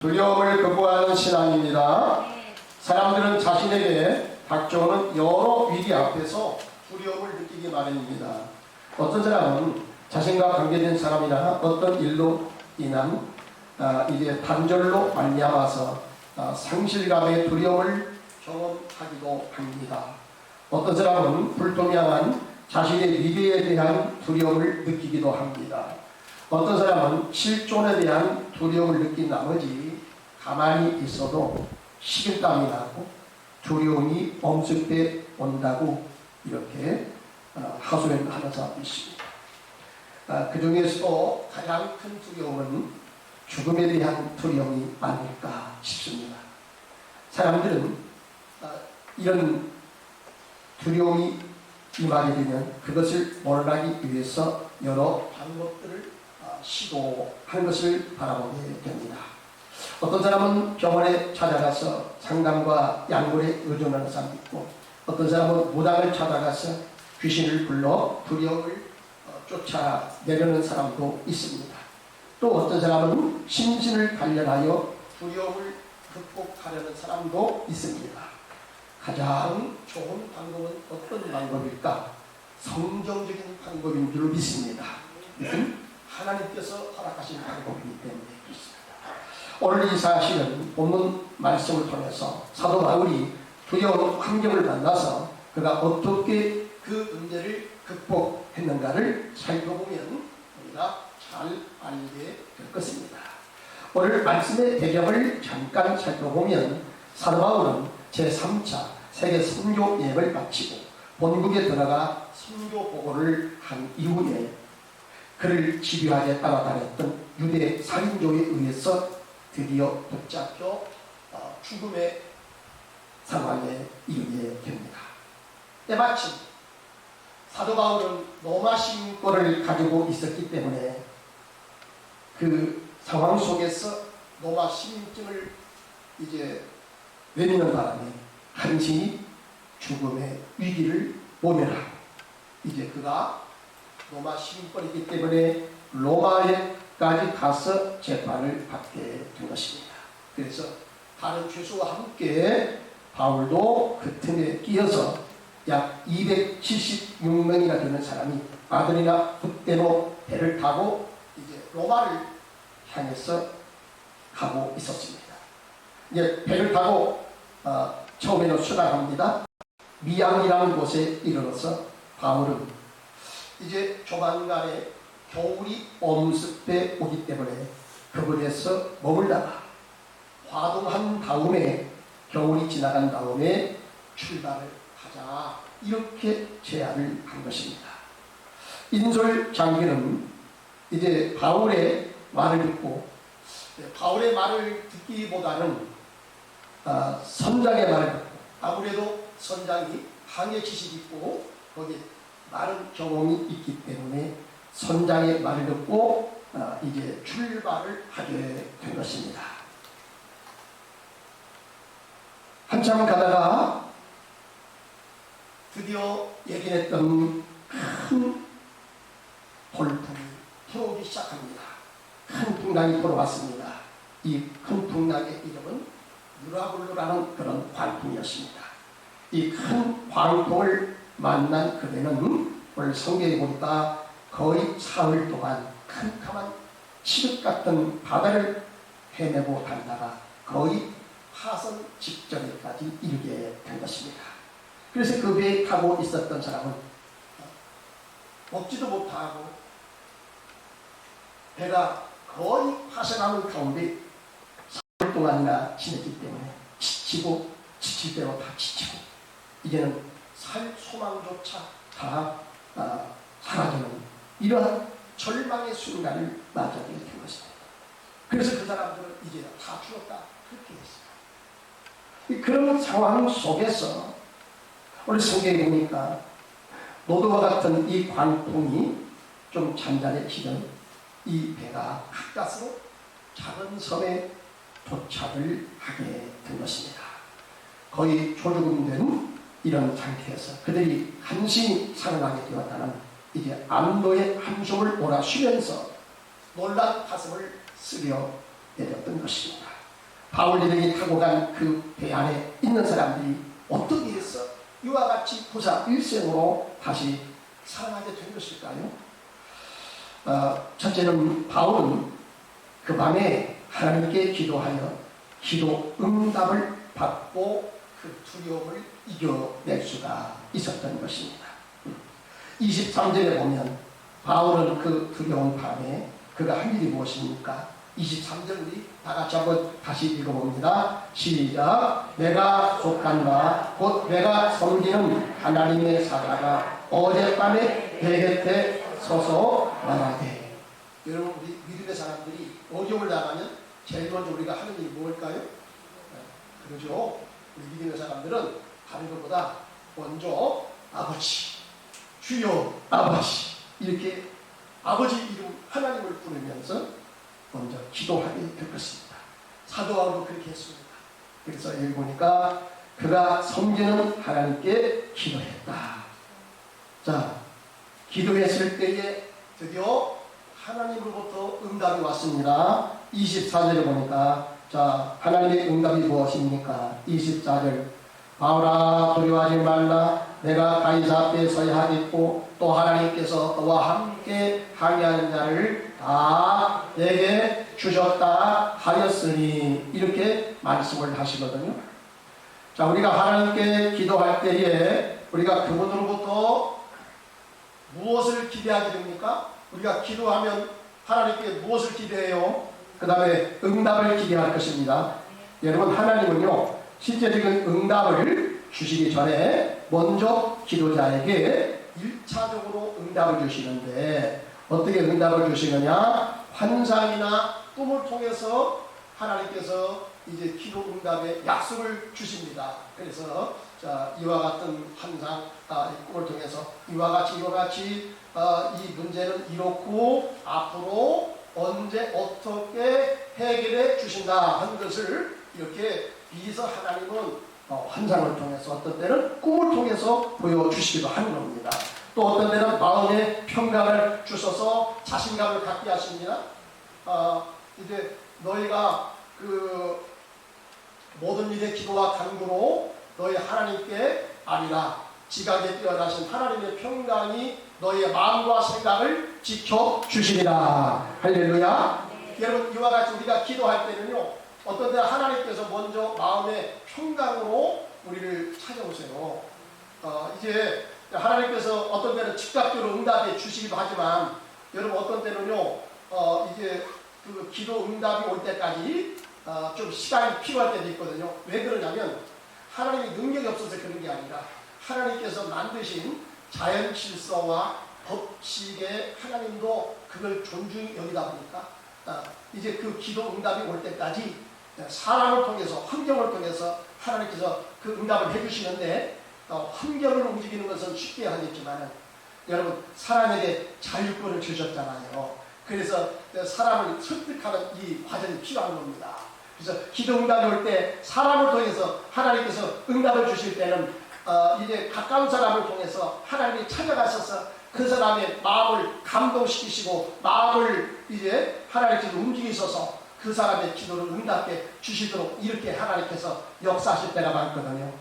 두려움을 극복하는 신앙입니다. 사람들은 자신에게 닥쳐오는 여러 위기 앞에서 두려움을 느끼기 마련입니다. 어떤 사람은 자신과 관계된 사람이나 어떤 일로 인한 이제 단절로 말미암아서 상실감의 두려움을 경험하기도 합니다. 어떤 사람은 불투명한 자신의 미래에 대한 두려움을 느끼기도 합니다. 어떤 사람은 실존에 대한 두려움을 느낀 나머지 가만히 있어도 식은땀이 나고 두려움이 엄습해 온다고 이렇게 하소연하는 사람이 있습니다. 그 중에서도 가장 큰 두려움은 죽음에 대한 두려움이 아닐까 싶습니다. 사람들은 이런 두려움이 임하게 되면 그것을 몰아내기 위해서 여러 방법들을 시도하는 것을 바라보게 됩니다. 어떤 사람은 병원에 찾아가서 상담과 약물에 의존하는 사람도 있고, 어떤 사람은 무당을 찾아가서 귀신을 불러 두려움을 쫓아내려는 사람도 있습니다. 또 어떤 사람은 심신을 단련하여 두려움을 극복하려는 사람도 있습니다. 가장 좋은 방법은 어떤 방법일까? 성경적인 방법인 줄 믿습니다. 하나님께서 허락하신 방법이기 때문에 그렇습니다. 오늘 이 사실은 본문 말씀을 통해서 사도 바울이 두려운 환경을 만나서 그가 어떻게 그 문제를 극복했는가를 살펴보면 우리가 잘 알게 될 것입니다. 오늘 말씀의 배경을 잠깐 살펴보면 사도 바울은 제3차 세계 선교 예배를 마치고 본국에 들어가 선교 보고를 한 이후에 그를 집요하게 따라다녔던 유대 살인조에 의해서 드디어 붙잡혀 죽음의 상황에 이르게 됩니다. 때마침 사도 바울은 로마 시민권을 가지고 있었기 때문에 그 상황 속에서 로마 시민증을 이제 내미는 바람에 한신이 죽음의 위기를 모면하고 이제 그가 로마 시민권이기 때문에 로마에까지 가서 재판을 받게 된 것입니다. 그래서 다른 죄수와 함께 바울도 그 틈에 끼어서 약 276명이나 되는 사람이 아들이나 북대로 배를 타고 이제 로마를 향해서 가고 있었습니다. 이제 배를 타고 처음에는 수락합니다. 미양이라는 곳에 이르러서 바울은 이제 조만간에 겨울이 엄습해 오기 때문에 그곳에서 머물다가 화동한 다음에 겨울이 지나간 다음에 출발을 하자 이렇게 제안을 한 것입니다. 인솔 장교는 이제 바울의 말을 듣고 바울의 말을 듣기보다는 선장의 말을 듣고 아무래도 선장이 항해 지식이 있고 거기에 많은 경험이 있기 때문에 선장의 말을 듣고 이제 출발을 하게 된 것입니다. 한참 가다가 드디어 예견했던 큰 돌풍이 불어오기 시작합니다. 큰 풍랑이 불어왔습니다. 이 큰 풍랑의 이름은 유라굴루라는 그런 광풍이었습니다. 이 큰 광풍을 만난 그대는 오늘 성경에 보니까 거의 사흘 동안 캄캄한 칠흑 같은 바다를 헤매고 달다가 거의 파선 직전에까지 이르게 된 것입니다. 그래서 그 배에 타고 있었던 사람은 먹지도 못하고 배가 거의 파선하는 가운데 사흘 동안이나 지냈기 때문에 지치고 지칠 대로 다 지치고 이제는 살 소망조차 다 사라지는 이러한 절망의 순간을 맞이하게 된 것입니다. 그래서 그 사람들은 이제 다 죽었다 그렇게 했어요. 그런 상황 속에서 우리 성경에 보니까 노도와 같은 이 광풍이 좀 잔잔해지던 이 배가 가까스로 작은 섬에 도착을 하게 된 것입니다. 거의 조죽음된 이런 상태에서 그들이 한신이 살아나게 되었다는 이제 안도의 한숨을 몰아쉬면서 놀란 가슴을 쓰려 내렸던 것입니다. 바울 일행이 타고 간 그 배 안에 있는 사람들이 어떻게 해서 이와 같이 부사 일생으로 다시 살아나게 된 것일까요? 첫째는 바울은 그 밤에 하나님께 기도하여 기도 응답을 받고 그 두려움을 이겨낼 수가 있었던 것입니다. 23절에 보면 바울은 그 두려운 밤에 그가 한 일이 무엇입니까? 23절 우리 다 같이 한번 다시 읽어봅니다. 시작. 내가 속한 바 곧 내가 섬기는 하나님의 사자가 어젯밤에 내 곁에 서서 말하되. 여러분, 우리 믿음의 사람들이 어려움을 당하면 제일 먼저 우리가 하는 일이 뭘까요? 그러죠. 우리 믿음의 사람들은 다른 것보다 먼저 아버지, 주여 아버지, 이렇게 아버지 이름 하나님을 부르면서 먼저 기도하게 될 것입니다. 사도 바울도 그렇게 했습니다. 그래서 여기 보니까 그가 섬기는 하나님께 기도했다. 자, 기도했을 때에 드디어 하나님으로부터 응답이 왔습니다. 24절에 보니까 자, 하나님의 응답이 무엇입니까? 24절. 바울아, 두려워하지 말라. 내가 가이사 앞에 서야 하겠고 또 하나님께서 너와 함께 항의하는 자를 다 내게 주셨다 하였으니, 이렇게 말씀을 하시거든요. 자, 우리가 하나님께 기도할 때에 우리가 그분으로부터 무엇을 기대하게 됩니까? 우리가 기도하면 하나님께 무엇을 기대해요? 그 다음에 응답을 기대할 것입니다. 여러분, 하나님은요 실제적인 응답을 주시기 전에 먼저 기도자에게 1차적으로 응답을 주시는데, 어떻게 응답을 주시느냐? 환상이나 꿈을 통해서 하나님께서 이제 기도 응답의 약속을 주십니다. 그래서 자, 이와 같은 환상, 꿈을 통해서 이와 같이 이 문제는 이렇고 앞으로 언제 어떻게 해결해 주신다 하는 것을 이렇게 미리서 하나님은 환상을 통해서, 어떤 때는 꿈을 통해서 보여주시기도 하는 겁니다. 또 어떤 때는 마음의 평강을 주셔서 자신감을 갖게 하십니다. 이제 너희가 그 모든 일의 기도와 간구로 너희 하나님께 아니라 지각에 뛰어나신 하나님의 평강이 너희의 마음과 생각을 지켜주시리라. 할렐루야. 네. 여러분, 이와 같이 우리가 기도할 때는요, 어떤 때는 하나님께서 먼저 마음의 평강으로 우리를 찾아오세요. 이제 하나님께서 어떤 때는 즉각적으로 응답해 주시기도 하지만, 여러분 어떤 때는요 이제 그 기도 응답이 올 때까지 좀 시간이 필요할 때도 있거든요. 왜 그러냐면 하나님의 능력이 없어서 그런 게 아니라 하나님께서 만드신 자연 질서와 법칙에 하나님도 그걸 존중히 여기다 보니까 이제 그 기도 응답이 올 때까지 사람을 통해서, 환경을 통해서 하나님께서 그 응답을 해주시는데, 환경을 움직이는 것은 쉽게 하겠지만 여러분, 사람에게 자율권을 주셨잖아요. 그래서 사람을 설득하는 이 과정이 필요한 겁니다. 그래서 기도 응답이 올 때 사람을 통해서 하나님께서 응답을 주실 때는 이제 가까운 사람을 통해서 하나님이 찾아가셔서 그 사람의 마음을 감동시키시고 마음을 이제 하나님께서 움직이셔서 그 사람의 기도를 응답해 주시도록 이렇게 하나님께서 역사하실 때가 많거든요.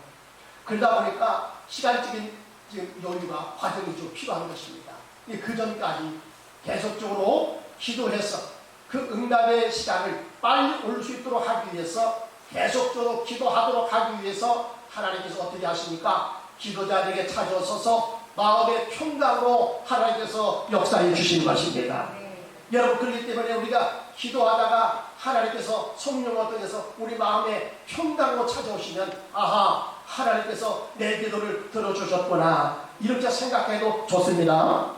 그러다 보니까 시간적인 여유가, 과정이 좀 필요한 것입니다. 그 전까지 계속적으로 기도해서 그 응답의 시간을 빨리 올 수 있도록 하기 위해서 계속적으로 기도하도록 하기 위해서 하나님께서 어떻게 하십니까? 기도자에게 찾아서서 마음의 평강으로 하나님께서 역사해 주신 것입니다. 여러분, 그렇기 때문에 우리가 기도하다가 하나님께서 성령을 통해서 우리 마음에 평강으로 찾아오시면, 아하, 하나님께서 내 기도를 들어주셨구나, 이렇게 생각해도 좋습니다.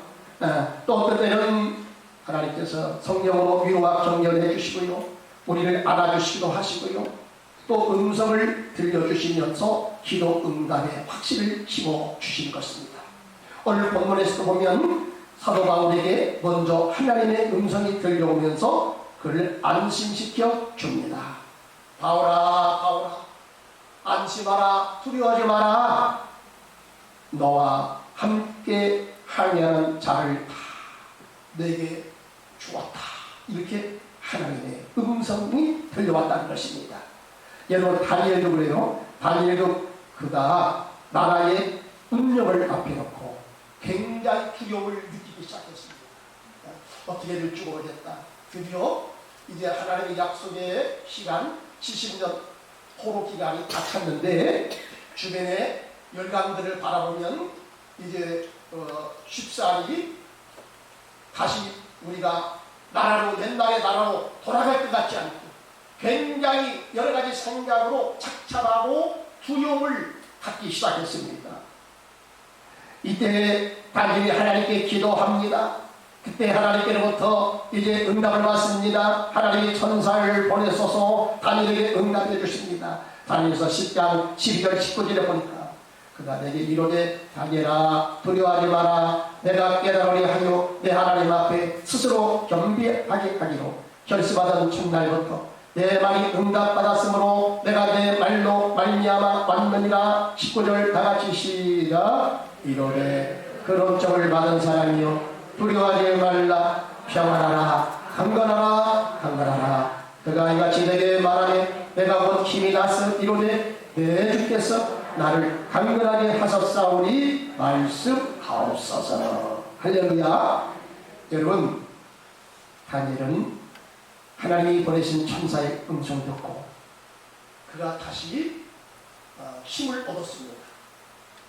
또 어떤 때는 하나님께서 성령으로 위로와 격려해 주시고요, 우리를 안아주시기도 하시고요, 또 음성을 들려주시면서 기도 응답에 확신을 심어주신 것입니다. 오늘 본문에서도 보면 사도 바울에게 먼저 하나님의 음성이 들려오면서 그를 안심시켜 줍니다. 바울아, 바울아, 안심하라, 두려워하지 마라. 너와 함께 항해하는 자를 다 내게 주었다. 이렇게 하나님의 음성이 들려왔다는 것입니다. 여러분 다니엘도 그래요. 다니엘도 그가 나라의 운명을 앞에 놓고 굉장히 두려움을 느끼기 시작했습니다. 어떻게 될지 모르겠다. 드디어 이제 하나님의 약속의 시간 70년 포로 기간이 다 찼는데 주변의 열강들을 바라보면 이제 쉽사리 다시 우리가 나라로 옛날의 나라로 돌아갈 것 같지 않고 굉장히 여러 가지 생각으로 착잡하고 두려움을 갖기 시작했습니다. 이때 다니엘이 하나님께 기도합니다. 그때 하나님께로부터 이제 응답을 받습니다. 하나님이 천사를 보내소서 다니엘에게 응답해 주십니다. 다니엘서 10장 12절 19절에 보니까 그가 내게 이르되 다니엘아 두려워하지 마라. 내가 깨달으리 하여 내 하나님 앞에 스스로 겸비하게 하기로 결심하던 첫날부터 내 말이 응답받았으므로 내가 내 말로 말미암아 왔느니라. 19절 다같이 시작. 이르되 그런 쪽을 받은 사람이여 두려워하지 말라. 평안하라. 강건하라. 강건하라. 그가 이같이 내게 말하네. 내가 곧 힘이 났어 이르되 내 주께서 나를 강건하게 하셨사오니 말씀하옵소서. 할렐루야. 여러분 다니엘은 하나님이 보내신 천사의 음성을 듣고 그가 다시 힘을 얻었습니다.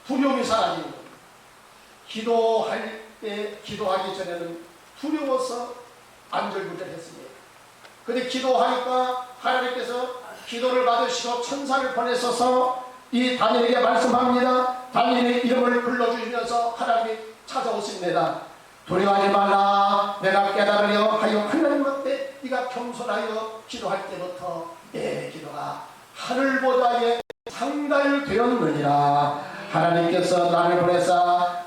두려움이 사라진 겁니다. 기도할 때 기도하기 전에는 두려워서 안절부절했습니다. 그런데 기도하니까 하나님께서 기도를 받으시고 천사를 보내셔서 이 다니엘에게 말씀합니다. 다니엘의 이름을 불러주시면서 하나님이 찾아오십니다. 두려워하지 말라. 내가 깨달으려 하여 하나님 앞에 네가 겸손하여 기도할 때부터 내 기도가 하늘보다에 상달되었느니라. 하나님께서 나를 보내사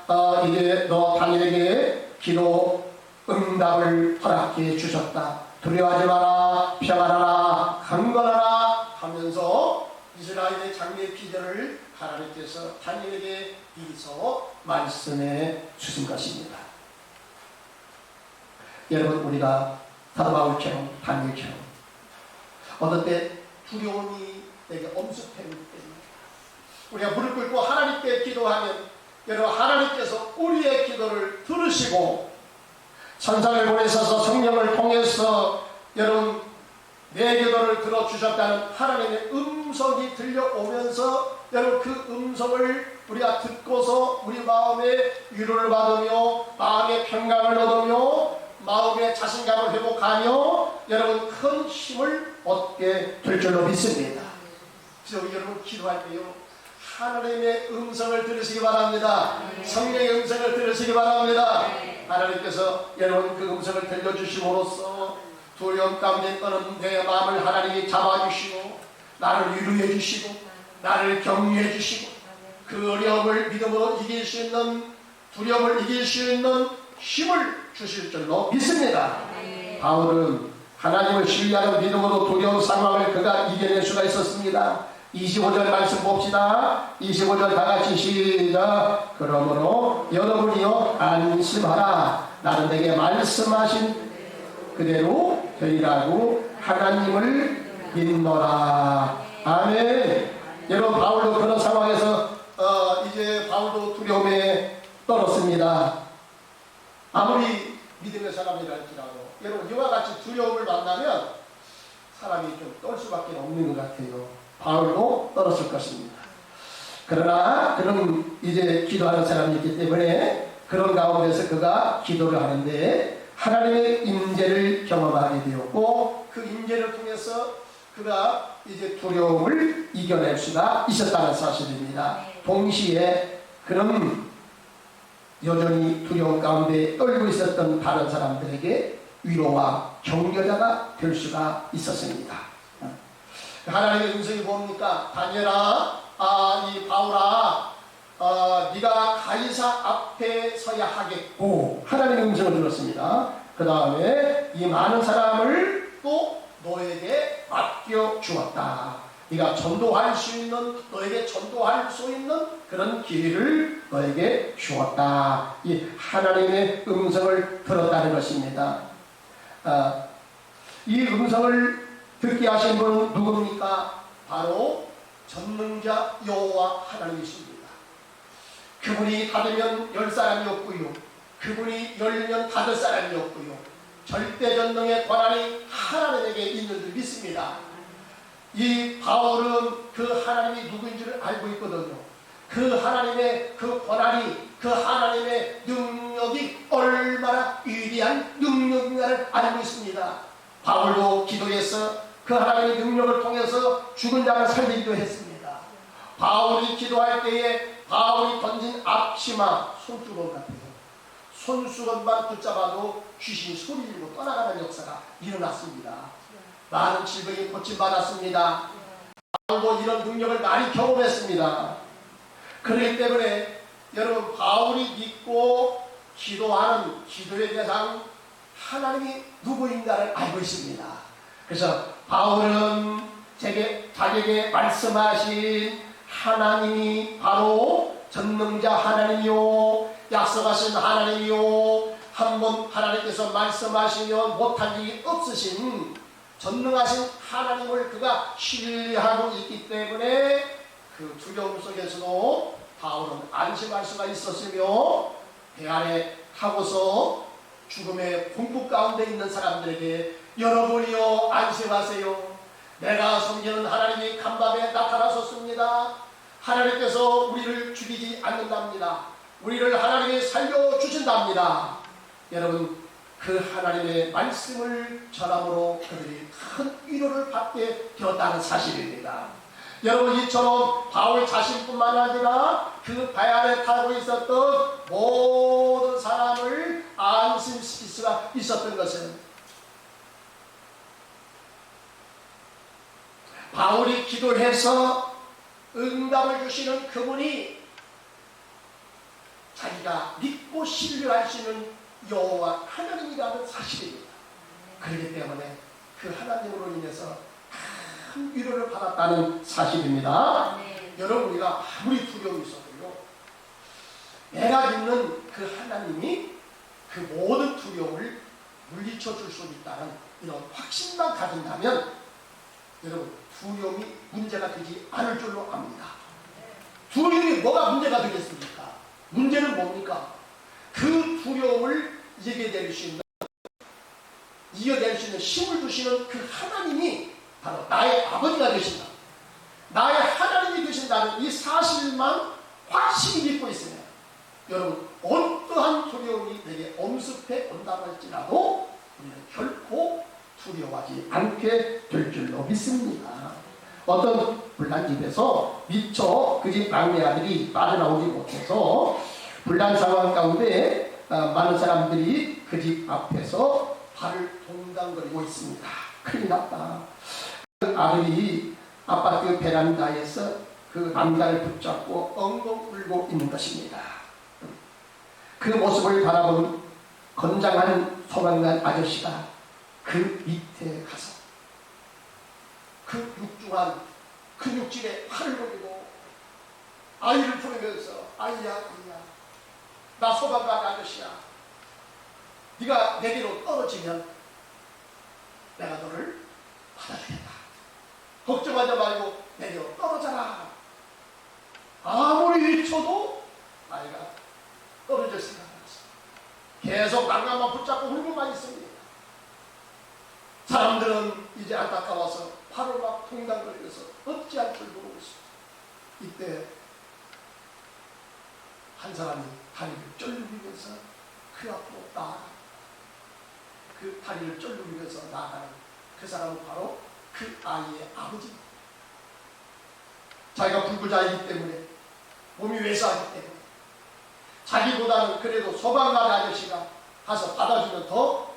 이제 너 다니엘에게 기도 응답을 허락해 주셨다. 두려워하지 마라. 평안하라. 강건하라 하면서 이스라엘의 장래 비전을 하나님께서 다니엘에게 미리서 말씀해 주신 것입니다. 여러분 우리가 사도 바울처럼 다니엘처럼 어떤 때 두려움이 내게 엄습해오기 때문에 우리가 무릎 꿇고 하나님께 기도하면 여러분 하나님께서 우리의 기도를 들으시고 천사를 보내셔서 성령을 통해서 여러분 내 기도를 들어주셨다는 하나님의 음성이 들려오면서 여러분 그 음성을 우리가 듣고서 우리 마음에 위로를 받으며 마음의 평강을 얻으며 마음의 자신감을 회복하며 여러분 큰 힘을 얻게 될 줄로 믿습니다. 그래서 여러분 기도할 때요 하나님의 음성을 들으시기 바랍니다. 성령의 음성을 들으시기 바랍니다. 하나님께서 여러분 그 음성을 들려주심으로써 두려움 가운데 떠는 내 마음을 하나님이 잡아주시고 나를 위로해 주시고 나를 격려해 주시고 그 어려움을 믿음으로 이길 수 있는 두려움을 이길 수 있는 힘을 주실 줄로 믿습니다. 바울은 하나님을 신뢰하는 믿음으로 두려운 상황을 그가 이겨낼 수가 있었습니다. 25절 말씀 봅시다. 25절 다같이 시작. 그러므로 여러분이요 안심하라. 나는 내게 말씀하신 그대로 되리라고 하나님을 믿노라. 아멘. 여러분 바울도 그런 상황에서 이제 바울도 두려움에 떨었습니다. 아무리 믿음의 사람이라 할지라도 여러분 이와 같이 두려움을 만나면 사람이 좀 떨 수밖에 없는 것 같아요. 바울도 떨었을 것입니다. 그러나 그런 이제 기도하는 사람이 있기 때문에 그런 가운데서 그가 기도를 하는데 하나님의 임재를 경험하게 되었고 그 임재를 통해서 그가 이제 두려움을 이겨낼 수가 있었다는 사실입니다. 동시에 그런 여전히 두려움 가운데 떨고 있었던 다른 사람들에게 위로와 격려자가 될 수가 있었습니다. 하나님의 음성이 뭡니까? 다니엘아, 이 바울아, 네가 가이사 앞에 서야 하겠고 하나님의 음성을 들었습니다. 그 다음에 이 많은 사람을 또 너에게 맡겨 주었다. 네가 전도할 수 있는 너에게 전도할 수 있는 그런 기회를 너에게 주었다. 이 하나님의 음성을 들었다는 것입니다. 이 음성을 듣게 하신 분은 누굽니까? 바로 전능자 여호와 하나님이십니다. 그분이 닫으면 열 사람이 없고요, 그분이 열면 닫을 사람이 없고요, 절대전능의 권한이 하나님에게 있는 줄 믿습니다. 이 바울은 그 하나님이 누구인 줄 알고 있거든요. 그 하나님의 그 권한이, 그 하나님의 능력이 얼마나 위대한 능력인가를 알고 있습니다. 바울도 기도해서 그 하나님의 능력을 통해서 죽은 자를 살리기도 했습니다. 바울이 기도할 때에 바울이 던진 앞치마, 손수건 같아요. 손수건만 붙잡아도 귀신이 소리 지르고 떠나가는 역사가 일어났습니다. 많은 질병이 고침받았습니다. 바울도 이런 능력을 많이 경험했습니다. 그렇기 때문에 여러분, 바울이 믿고 기도하는 기도의 대상 하나님이 누구인가를 알고 있습니다. 그래서 바울은 자기에게 말씀하신 하나님이 바로 전능자 하나님이요, 약속하신 하나님이요, 한번 하나님께서 말씀하시면 못할 일이 없으신 전능하신 하나님을 그가 신뢰하고 있기 때문에 그 두려움 속에서도 바울은 안심할 수가 있었으며, 배 아래 타고서 죽음의 공포 가운데 있는 사람들에게 여러분이요 안심하세요. 내가 섬기는 하나님이 간밤에 나타나셨습니다. 하나님께서 우리를 죽이지 않는답니다. 우리를 하나님이 살려주신답니다. 여러분, 그 하나님의 말씀을 전함으로 그들이 큰 위로를 받게 되었다는 사실입니다. 여러분, 이처럼 바울 자신뿐만 아니라 그 배 아래 타고 있었던 모든 사람을 안심시킬 수가 있었던 것은, 바울이 기도해서 응답을 주시는 그분이 자기가 믿고 신뢰할 수 있는 여호와 하나님이라는 사실입니다. 그렇기 때문에 그 하나님으로 인해서 큰 위로를 받았다는 사실입니다. 여러분, 우리가 아무리 두려움이 있어도요, 내가 믿는 그 하나님이 그 모든 두려움을 물리쳐 줄 수 있다는 이런 확신만 가진다면 여러분, 두려움이 문제가 되지 않을 줄로 압니다. 두려움이 뭐가 문제가 되겠습니까? 문제는 뭡니까? 그 두려움을 이겨낼 수 있는 힘을 주시는 그 하나님이 바로 나의 아버지가 되신다, 나의 하나님이 되신다는 이 사실만 확실히 믿고 있으면 여러분, 어떠한 두려움이 내게 엄습해 온다고 할지라도 우리는 결코 두려워하지 않게 될 줄로 믿습니다. 어떤 불난집에서 미처 그 집 막내 아들이 빠져나오지 못해서 불난 상황 가운데 많은 사람들이 그 집 앞에서 발을 동당거리고 있습니다. 큰일 났다. 그 아들이 아파트 베란다에서 그 남자를 붙잡고 엉엉 울고 있는 것입니다. 그 모습을 바라보는 건장한 소방관 아저씨가 그 밑에 가서 그 육중한 근육질에 팔을 벌리고 아이를 부르면서, 아이야, 나 소방관 아저씨야, 네가 내게로 떨어지면 내가 너를 받아주겠다. 걱정하지 말고 내게로 떨어져라. 아무리 외쳐도 아이가 떨어질 생각이 났어. 계속 난간만 붙잡고 울고만 있습니다. 사람들은 이제 안타까워서 팔을 막 동당거리면서 어찌할 줄 모르고 있습니다. 이때 한 사람이 다리를 쩔르면서 그 앞으로 나아가, 그 다리를 쩔르면서 나아가는 그 사람은 바로 그 아이의 아버지입니다. 자기가 불구자이기 때문에, 몸이 왜소하기 때문에 자기보다는 그래도 소방관 아저씨가 가서 받아주면 더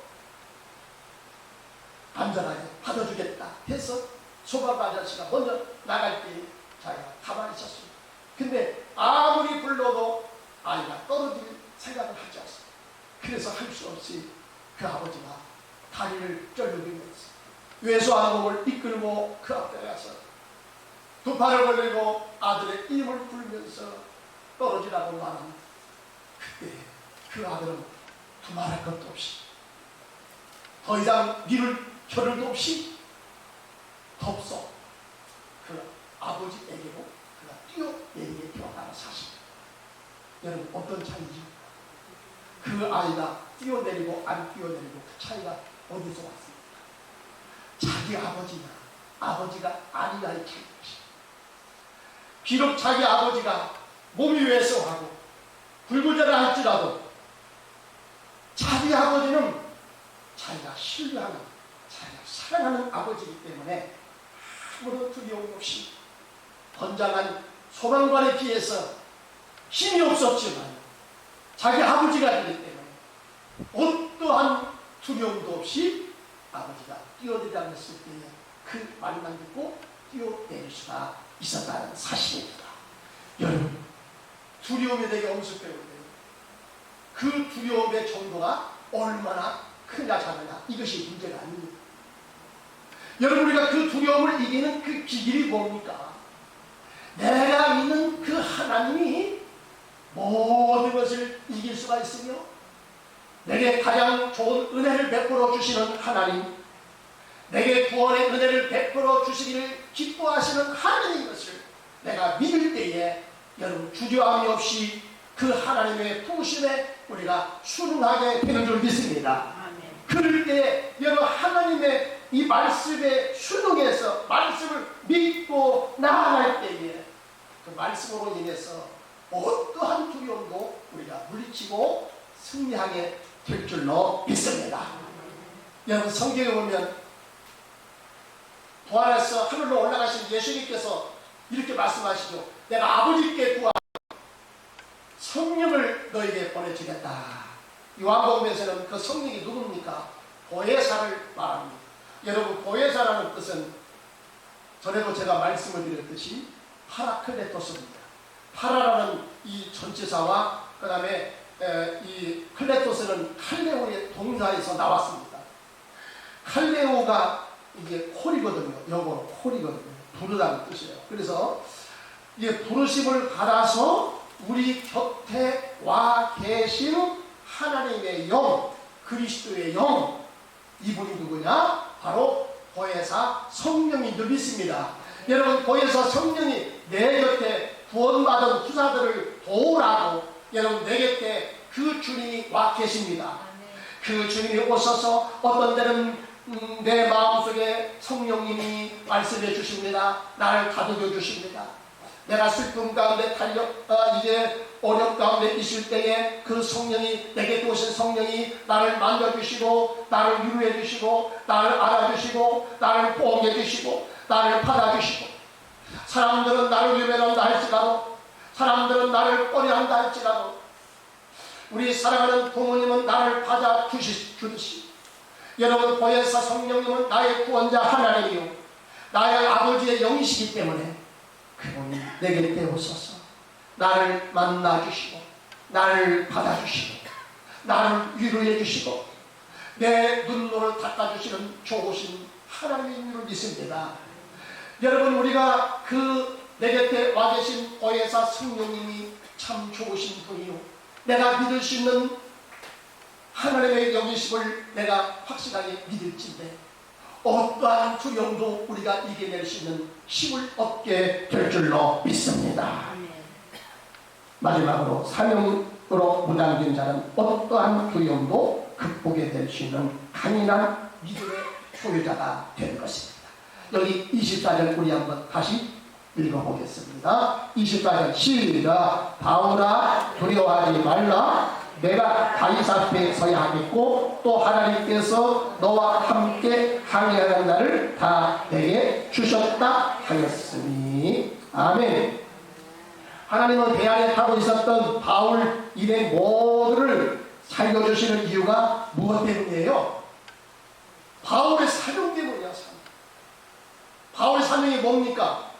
안전하게 받아주겠다 해서 소방관 아저씨가 먼저 나갈 때 자기가 가만히 있었습니다. 근데 아무리 불러도 아이가 떨어질 생각을 하지 않습니다. 그래서 할 수 없이 그 아버지가 다리를 쩔르면서 왜소한 몸을 이끌고 그 앞에 가서 두 팔을 벌리고 아들의 이름을 부르면서 떨어지라고 말합니다. 그때 그 아들은 두말할 것도 없이, 더 이상 미룰 겨를도 없이 덥석 그 아버지에게로 그가 뛰어내리게 되었다는 사실. 여러분 어떤 차이죠? 그 아이가 뛰어내리고 안 뛰어내리고 그 차이가 어디서 왔습니까? 자기 아버지냐 아버지가 아니냐의 차이입니다. 비록 자기 아버지가 몸이 왜소하고 불구제라 할지라도 자기 아버지는 자기가 신뢰하는 자기가 사랑하는 아버지이기 때문에 아무런 두려움 없이 번장한 소방관에 비해서 힘이 없었지만 자기 아버지가 되기 때문에 어떠한 두려움도 없이 아버지가 뛰어들이라 했을 때에 그 말만 듣고 뛰어내릴 수가 있었다는 사실입니다. 여러분 두려움에 대해 엄습해오는데요. 그 두려움의 정도가 얼마나 크냐 작으냐 이것이 문제가 아닙니다. 여러분 우리가 그 두려움을 이기는 그 기길이 뭡니까? 내가 믿는 그 하나님이 모든 것을 이길 수가 있으며 내게 가장 좋은 은혜를 베풀어 주시는 하나님, 내게 구원의 은혜를 베풀어 주시기를 기뻐하시는 하나님인 것을 내가 믿을 때에 여러분 주저함이 없이 그 하나님의 부르심에 우리가 순응하게 되는 줄 믿습니다. 그럴 때 여러분 하나님의 이 말씀에 순응해서 말씀을 믿고 나아갈 때에 그 말씀으로 인해서 어떠한 두려움도 우리가 물리치고 승리하게 될 줄로 믿습니다. 여러분 성경에 보면 부활해서 하늘로 올라가신 예수님께서 이렇게 말씀하시죠. 내가 아버지께 구하여 성령을 너에게 보내주겠다. 요한복음에서는 그 성령이 누굽니까? 보혜사를 말합니다. 여러분 보혜사라는 뜻은 전에도 제가 말씀을 드렸듯이 파라클레토스입니다. 파라라는 이 전치사와 그 다음에 이 클레토스는 칼레오의 동사에서 나왔습니다. 칼레오가 이게 콜이거든요. 영어로 콜이거든요. 부르다는 뜻이에요. 그래서 이게 부르심을 받아서 우리 곁에 와 계신 하나님의 영, 그리스도의 영, 이분이 누구냐? 바로 보혜사 성령인 줄 믿습니다. 여러분 보혜사 성령이 내 곁에 구원받은 후사들을 도우라고 여러분 내 곁에 그 주님이 와 계십니다. 그 주님이 오셔서 어떤 때는 내 마음속에 성령님이 말씀해 주십니다. 나를 다독여 주십니다. 내가 슬픔 가운데 이제 어렵 가운데 있을 때에 그 성령이 내게 오신 성령이 나를 만져주시고 나를 위로해 주시고 나를 안아주시고 나를 보호해 주시고 나를 받아주시고 사람들은 나를 외면한다 할지라도 사람들은 나를 꺼려한다 할지라도 우리 사랑하는 부모님은 나를 받아주듯이 여러분 보혜사 성령님은 나의 구원자 하나님이요 나의 아버지의 영이시기 때문에 그분이 내 곁에 오셔서 나를 만나주시고 나를 받아주시고 나를 위로해 주시고 내 눈물을 닦아주시는 좋으신 하나님인 줄 믿습니다. 여러분 우리가 그 내 곁에 와 계신 보혜사 성령님이 참 좋으신 분이요 내가 믿을 수 있는 하나님의 영이심을 내가 확실하게 믿을진데 어떠한 두려움도 우리가 이겨낼 수 있는 힘을 얻게 될 줄로 믿습니다. 마지막으로 사명으로 무장된 자는 어떠한 두려움도 극복해 낼 수 있는 강인한 믿음의 소유자가 될 것입니다. 여기 24절 우리 한번 다시 읽어보겠습니다. 24절 시작. 바울아 두려워하지 말라. 내가 다윗 앞에 서야 하겠고 또 하나님께서 너와 함께 항해하는 날을 다 내게 주셨다 하였으니 아멘. 하나님은 배 안에 타고 있었던 바울 일의 모두를 살려주시는 이유가 무엇 때문이에요? 바울의 사명 때문이야. 바울의 사명이 뭡니까?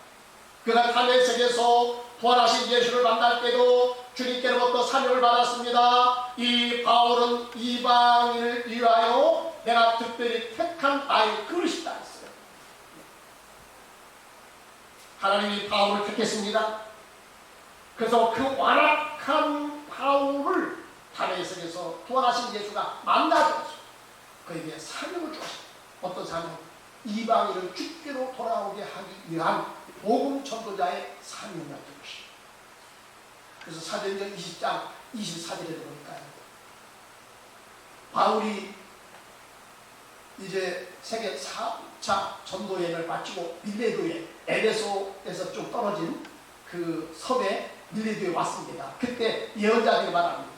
그가 다메섹에서 부활하신 예수를 만날 때도 주님께로부터 사명을 받았습니다. 이 바울은 이방인을 위하여 내가 특별히 택한 나의 그릇이다 했어요. 하나님이 바울을 택했습니다. 그래서 그 완악한 바울을 다메섹에서 부활하신 예수가 만나서 그에게 사명을 주었습니다. 어떤 사명? 이방인을 주께로 돌아오게 하기 위한 복음 전도자의 사명이었던 것이에요. 그래서 사도행전 20장 24절에 보니까요, 바울이 이제 세계 4차 전도여행을 마치고 밀레도에, 에베소에서 좀 떨어진 그 섬에 밀레도에 왔습니다. 그때 예언자들이 말합니다.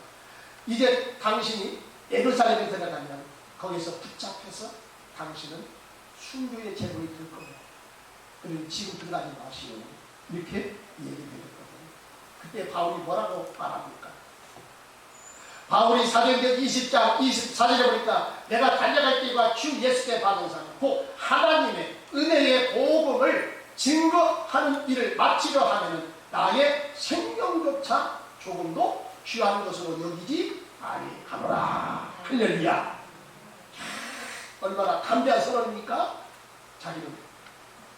이제 당신이 예루살렘에 들어가면 거기서 붙잡혀서 당신은 순교의 제물이 될 거예요. 그리고 지금 들어가지 마시오. 이렇게 얘기드렸거든요. 그때 바울이 뭐라고 말합니까? 바울이 사도행전 20장 24절에 보니까 내가 달려갈 길과 주 예수께 받은 상, 곧 하나님의 은혜의 복음을 증거하는 일을 마치려 하면 나의 생명조차 조금도 귀한 것으로 여기지 아니하노라. 할렐루야. 얼마나 담대한 선언입니까? 자기는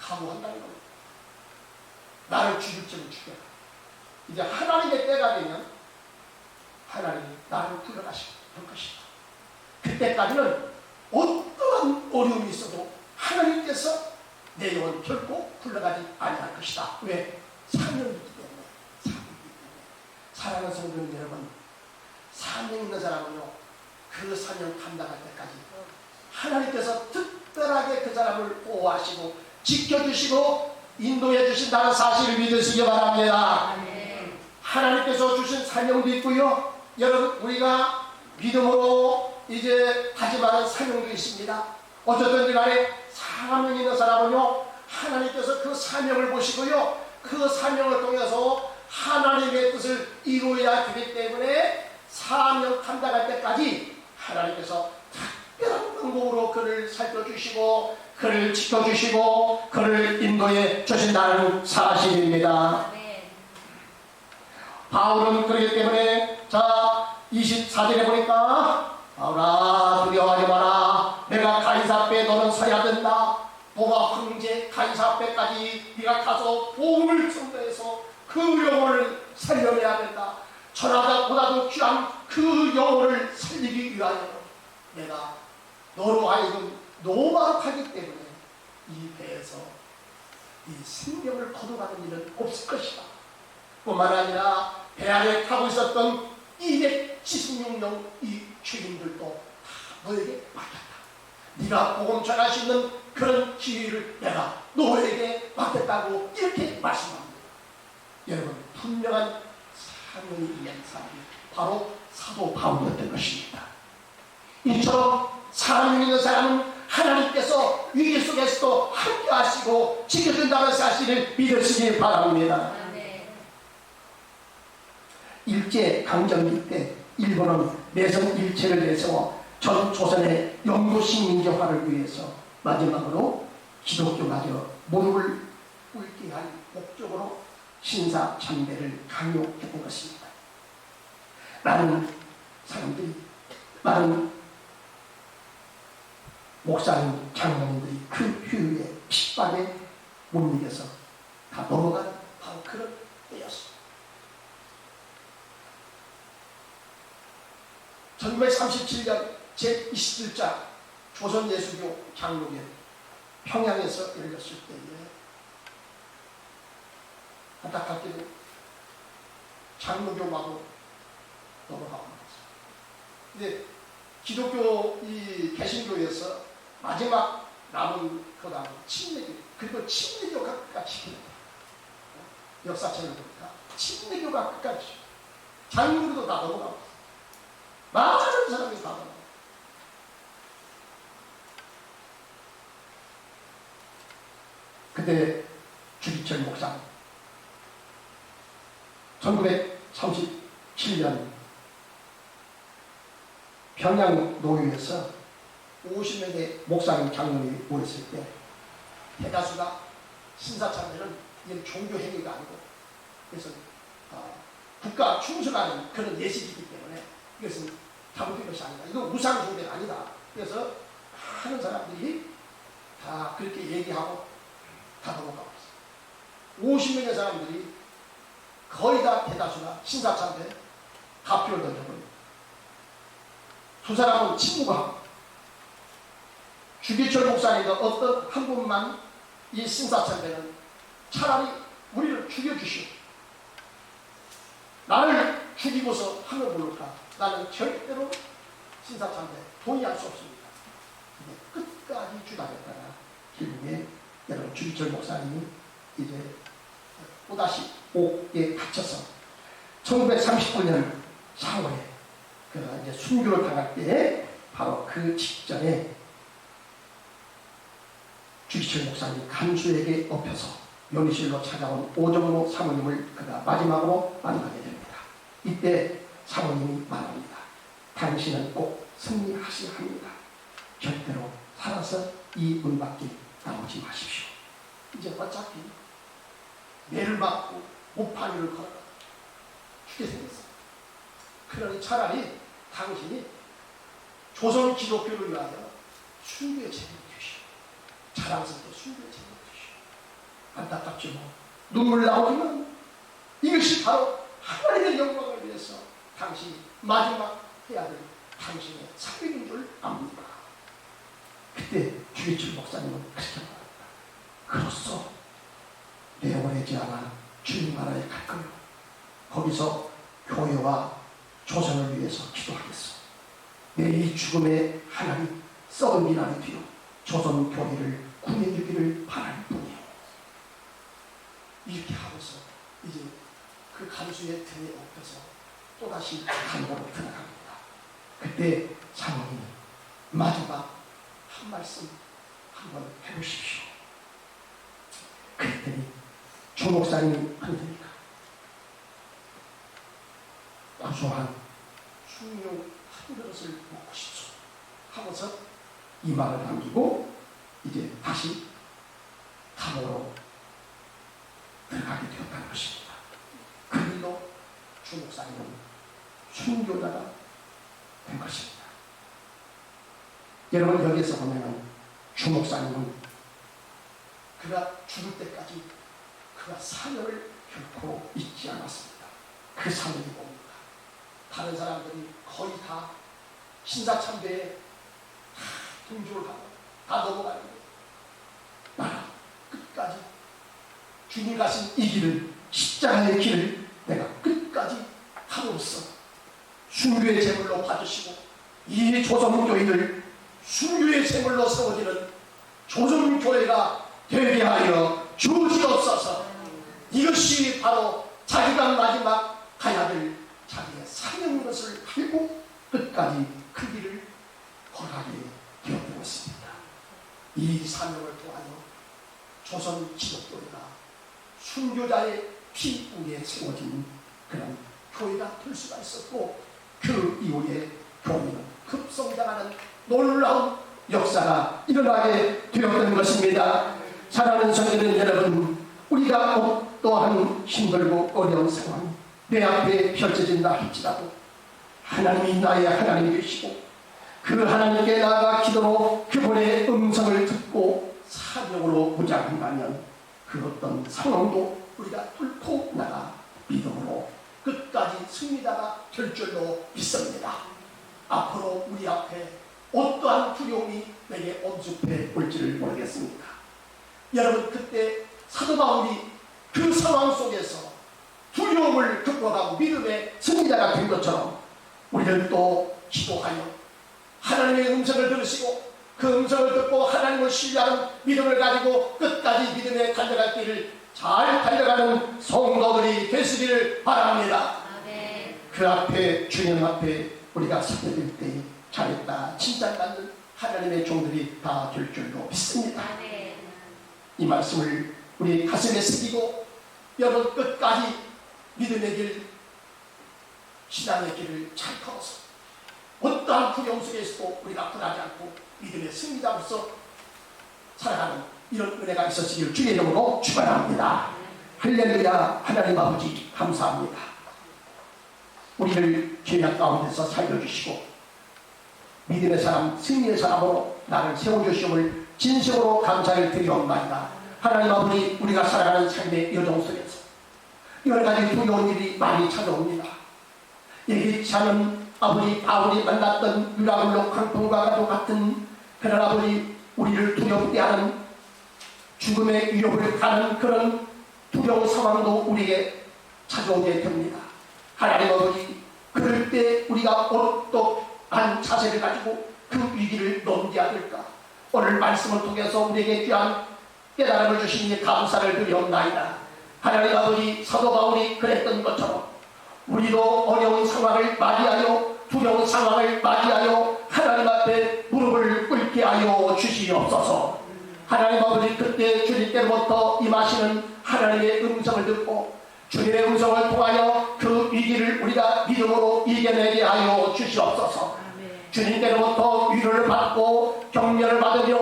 각오한다는 겁니다. 나를 죽일 줄은 죽여라. 이제 하나님의 때가 되면 하나님이 나를 불러가실 것이다. 그때까지는 어떠한 어려움이 있어도 하나님께서 내 영혼 결코 굴러가지 아니할 것이다. 왜? 사명이기 때문에. 사명이기 때문에. 사랑하는 성도 여러분, 사명 있는 사람은요, 그 사명 감당할 때까지 하나님께서 특별하게 그 사람을 보호하시고 지켜주시고 인도해 주신다는 사실을 믿으시기 바랍니다. 하나님께서 주신 사명도 있고요, 여러분, 우리가 믿음으로 이제 다짐하는 사명도 있습니다. 어쨌든 간에 사명 있는 사람은요, 하나님께서 그 사명을 보시고요, 그 사명을 통해서 하나님의 뜻을 이루어야 되기 때문에 사명 감당할 때까지 하나님께서 특별한 방법으로 그를 살펴주시고 그를 지켜주시고 그를 인도해 주신다는 사실입니다. 바울은 그렇기 때문에 자 24절에 보니까 바울아 두려워하지 마라. 내가 가이사 앞에 너는 서야 된다. 로마 황제 가이사 앞에까지 네가 가서 복음을 전도해서 그 영혼을 살려내야 된다. 천하보다도 귀한 그 영혼을 살리기 위하여 내가 너로 하여금 노력하기 때문에 이 배에서 이 생명을 거둬가는 일은 없을 것이다. 뿐만 아니라 배 안에 타고 있었던 276명 이 죄인들도 다 너에게 맡겼다. 네가 복음 전할 수 있는 그런 기회를 내가 너에게 맡겼다고 이렇게 말씀합니다. 여러분, 분명한 사명이 있는 사람이 바로 사도 바울이었던 것입니다. 이처럼 사명 있는 사람은 하나님께서 위기 속에서도 함께 하시고 지켜준다는 사실을 믿으시기 바랍니다. 일제강점기 때 일본은 내성 일체를 내세워 전 조선의 영도식 민족화를 위해서 마지막으로 기독교마저 무릎을 꿇게 할 목적으로 신사참배를 강요했던 것입니다. 많은 사람들이, 많은 목사님, 장로님들이 그 휴유의 핍박에 못 이겨서 다 넘어가는 바로 그런 때였습니다. 1937년 제27차 조선예수교 장로회 평양에서 열렸을 때에 안타깝게도 장로교마도 넘어가고 있습니다. 이제 기독교 이 개신교에서 마지막 남은 그 다음 침례교, 그리고 침례교가 끝까지 지킵니다. 역사책을 보니까 침례교가 끝까지 장로교도 다 넘어가고 있습니다. 많은 사람이 다 넘어가고. 그때 주기철 목사 1937년 평양 노유에서 50명의 목사님 장로님이 모였을 때 대다수가 신사참배는 이건 종교 행위가 아니고 그래서 국가 충성하는 그런 예식이기 때문에 이것은 잘못된 것이 아니다. 이건 우상 숭배가 아니다. 그래서 많은 사람들이 다 그렇게 얘기하고 다 넘어가고 있어요. 50명의 사람들이 거의 다 대다수가 신사참배 가표를 던져버립니다. 두 사람은 친구가 주기철 목사님과 어떤 한 분만 이 신사참배는 차라리 우리를 죽여주시오. 나를 죽이고서 하면 모를까. 나는 절대로 신사참배 동의할 수 없습니다. 끝까지 주장했다가 결국에 여러분 주기철 목사님이 이제 또다시 옥에 갇혀서 1939년 4월에 그가 이제 순교를 당할 때에 바로 그 직전에 주기철 목사님 간수에게 엎혀서 요리실로 찾아온 오정로 사모님을 그가 마지막으로 만나게 됩니다. 이때 사모님이 말합니다. 당신은 꼭 승리하셔야 합니다. 절대로 살아서 이 문 밖에 나오지 마십시오. 이제 어차피 매를 맞고 못파리를 걸어 죽게 생겼어. 그러니 차라리 당신이 조선 기독교를 위하여 순교의 책임을 주시오. 자랑스럽게 순교의 책임을 주시오. 안타깝죠. 뭐. 눈물 나오지만 이것이 바로 하나님의 영광을 위해서 당신이 마지막 해야 될 당신의 사명인 줄 압니다. 그때 주기철 목사님은 그렇게 말합니다. 그로써 내 오래지 않아 주님 나라에 갈 거요. 거기서 교회와 조선을 위해서 기도하겠어. 내 이 죽음의 하나님 썩은 비난이 되어 조선 교회를 구해주기를 바랄 뿐이에요. 이렇게 하고서 이제 그 간수의 등에 엎여서 또다시 감옥으로 들어갑니다. 그때 사모님이 마지막 한 말씀 한번 해보십시오. 그랬더니 조 목사님이 그러니까 고소한 숭늉 한 그릇을 먹고 싶소 하고서 이 말을 남기고 이제 다시 감옥으로 들어가게 되었다는 것입니다. 그 일로 주 목사님은 순교자가 된 것입니다. 여러분 여기서 보면 주 목사님은 그가 죽을 때까지 그가 사명을 결코 잊지 않았습니다. 그 사명이 뭡니까? 다른 사람들이 거의 다 신사참배에 동조를 하고 다 넘어가는데 나는 끝까지 주님 가신 이 길을 십자가의 길을 내가 끝까지 함으로써 순교의 제물로 받으시고 이 조선교회를 순교의 제물로 세워지는 조선교회가 되게 하여 주시옵소서. 이것이 바로 자기가 마지막 가야 될 자기의 사명인 것을 알고 끝까지 그 길을 걸어가게 되었던 것입니다. 이 사명을 통하여 조선 기독교회가 순교자의 피 위에 세워진 그런 교회가 될 수가 있었고 그 이후에 교회는 급성장하는 놀라운 역사가 일어나게 되었던 것입니다. 사랑하는 성도들 여러분, 우리가 어떠한 힘들고 어려운 상황이 내 앞에 펼쳐진다 할지라도 하나님이 나의 하나님이 되시고 그 하나님께 나아가 기도로 그분의 음성을 듣고 사명으로 무장한다면 그 어떤 상황도 우리가 뚫고 나가 믿음으로 끝까지 승리자가 될 줄로 믿습니다. 앞으로 우리 앞에 어떠한 두려움이 내게 엄습해 올지를 모르겠습니다. 여러분 그때 사도 바울이 그 상황 속에서 두려움을 극복하고 믿음의 승리자가 된 것처럼 우리는 또 기도하여 하나님의 음성을 들으시고 그 음성을 듣고 하나님을 신뢰하는 믿음을 가지고 끝까지 믿음에 달려갈 길을 잘 달려가는 성도들이 되시기를 바랍니다. 그 앞에 주님 앞에 우리가 서게 될 때 잘했다 칭찬받는 하나님의 종들이 다 될 줄로 믿습니다. 이 말씀을 우리 가슴에 새기고 여러분 끝까지 믿음의 길 신앙의 길을 잘 걸어서 어떠한 두려움 속에서도 우리가 불하지 않고 믿음의 승리자로서 살아가는 이런 은혜가 있었으기를 주의 이름으로 축원합니다. 할렐루야. 하나님 아버지 감사합니다. 우리를 죄악 가운데서 살려주시고 믿음의 사람 승리의 사람으로 나를 세워주심을 진심으로 감사를 드리옵나이다. 하나님 아버지 우리가 살아가는 삶의 여정 속에서 여러가지 두려운 일이 많이 찾아옵니다. 예기치 않은 아버지 바울이 만났던 유라굴로 강풍과 같은 그런 아버지 우리를 두렵게 하는 죽음의 위협을 가는 그런 두려운 상황도 우리에게 찾아오게 됩니다. 하나님 아버지, 그럴 때 우리가 어떠한 자세를 가지고 그 위기를 넘겨야 될까? 오늘 말씀을 통해서 우리에게 귀한 깨달음을 주시니 감사를 드리옵나이다. 하나님 아버지, 사도 바울이 그랬던 것처럼 우리도 어려운 상황을 맞이하여 두려운 상황을 맞이하여 하나님 앞에 무릎을 꿇게 하여 주시옵소서. 하나님 아버지, 그때 주님께로부터 임하시는 하나님의 음성을 듣고 주님의 음성을 통하여 그 위기를 우리가 믿음으로 이겨내게 하여 주시옵소서. 주님께로부터 위로를 받고 격려를 받으며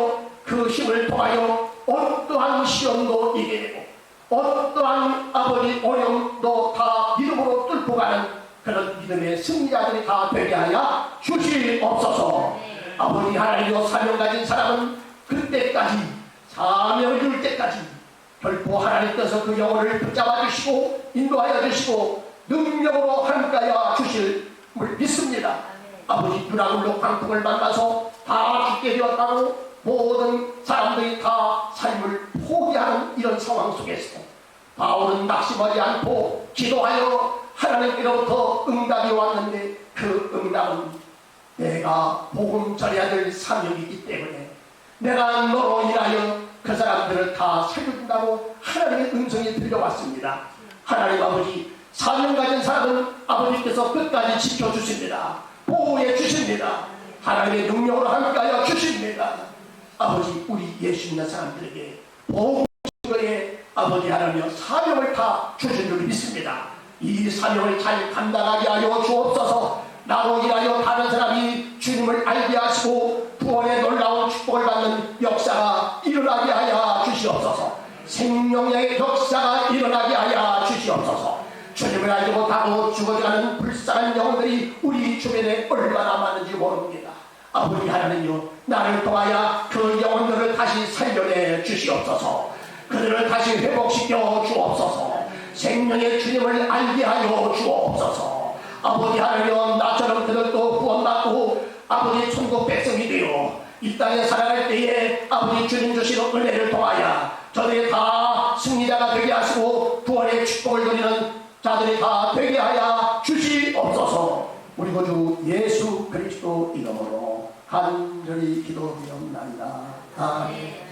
그 힘을 통하여 어떠한 시험도 이겨내고 어떠한 아버지 어려움도 다 믿음으로 뚫고 가는 그런 믿음의 승리자들이 다 되게 하여 주시옵소서. 아버지 하나님이여, 사명 가진 사람은 그때까지 사명을 이룰 때까지 결코 하나님께서 그 영혼을 붙잡아 주시고 인도하여 주시고 능력으로 함께하여 주실 줄 믿습니다. 아버지, 유라굴로 광풍을 만나서 다 죽게 되었다고 모든 사람들이 다 삶을 포기하는 이런 상황 속에서 바울은 낙심하지 않고 기도하여 하나님께로부터 응답이 왔는데 그 응답은 내가 복음 전해야 될 사명이기 때문에 내가 너로 인하여 그 사람들을 다 살려준다고 하나님의 음성이 들려왔습니다. 하나님 아버지, 사명 가진 사람은 아버지께서 끝까지 지켜주십니다. 보호해 주십니다. 하나님의 능력으로 함께하여 주십니다. 아버지, 우리 예수 믿는 사람들에게 보호의 아버지 하나님여 사명을 다 주신 줄 믿습니다. 이 사명을 잘 감당하게 하여 주옵소서. 나로 인하여 다른 사람이 주님을 알게 하시고 구원의 놀라운 축복을 받는 역사가 일어나게 하여 주시옵소서. 생명의 역사가 일어나게 하여 주시옵소서. 주님을 알지 못하고 죽어가는 불쌍한 영혼들이 우리 주변에 얼마나 많은지 모릅니다. 아버지 하나님이여, 나를 통하여 그 영혼들을 다시 살려내 주시옵소서. 그들을 다시 회복시켜 주옵소서. 생명의 주님을 알게 하여 주옵소서. 아버지 하나님이여, 나처럼 그들도 구원받고 아버지 천국 백성이 되어 이 땅에 살아갈 때에 아버지 주님 주시는 은혜를 통하여 저들이 다 승리자가 되게 하시고 구원의 축복을 누리는 자들이 다 되게 하여 주시옵소서. 우리 구주 예수 그리스도 이름으로 간절히 기도드리옵나이다. 아멘.